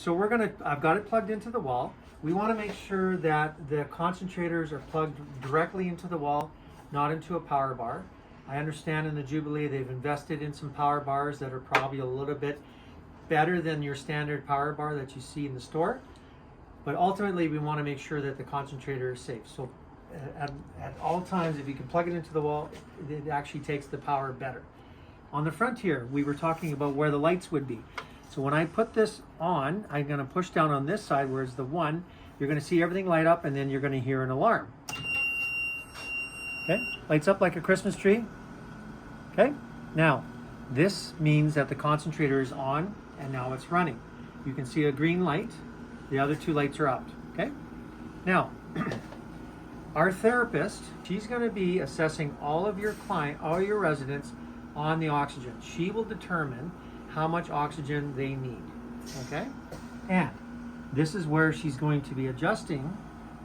So I've got it plugged into the wall. We want to make sure that the concentrators are plugged directly into the wall, not into a power bar. I understand in the Jubilee they've invested in some power bars that are probably a little bit better than your standard power bar that you see in the store. But ultimately we want to make sure that the concentrator is safe. So at all times, if you can plug it into the wall, it actually takes the power better. On the front here, we were talking about where the lights would be. So when I put this on, I'm going to push down on this side where it's the 1. You're going to see everything light up, and then you're going to hear an alarm. Okay, lights up like a Christmas tree. Okay, now this means that the concentrator is on and now it's running. You can see a green light. The other 2 lights are out. Okay, now our therapist, she's going to be assessing all of your residents on the oxygen. She will determine how much oxygen they need. Okay, and this is where she's going to be adjusting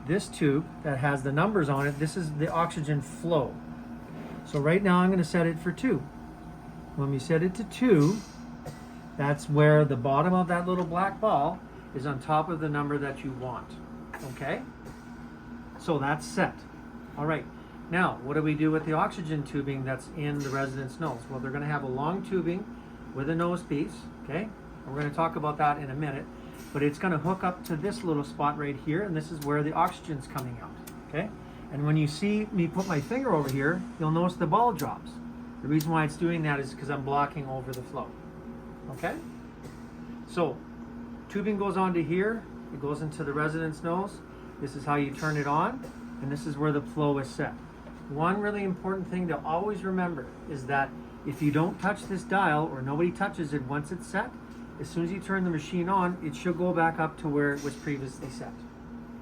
this tube that has the numbers on it. This is the oxygen flow. So right now I'm going to set it for 2. When we set it to 2, that's where the bottom of that little black ball is on top of the number that you want. Okay, so that's set. All right, now what do we do with the oxygen tubing that's in the resident's nose? Well, they're going to have a long tubing with a nose piece. Okay, we're going to talk about that in a minute, but it's going to hook up to this little spot right here, and this is where the oxygen's coming out. Okay, and when you see me put my finger over here, you'll notice the ball drops. The reason why it's doing that is because I'm blocking over the flow. Okay, so tubing goes onto here, it goes into the resident's nose. This is how you turn it on, and this is where the flow is set. One really important thing to always remember is that if you don't touch this dial, or nobody touches it once it's set, as soon as you turn the machine on, it should go back up to where it was previously set.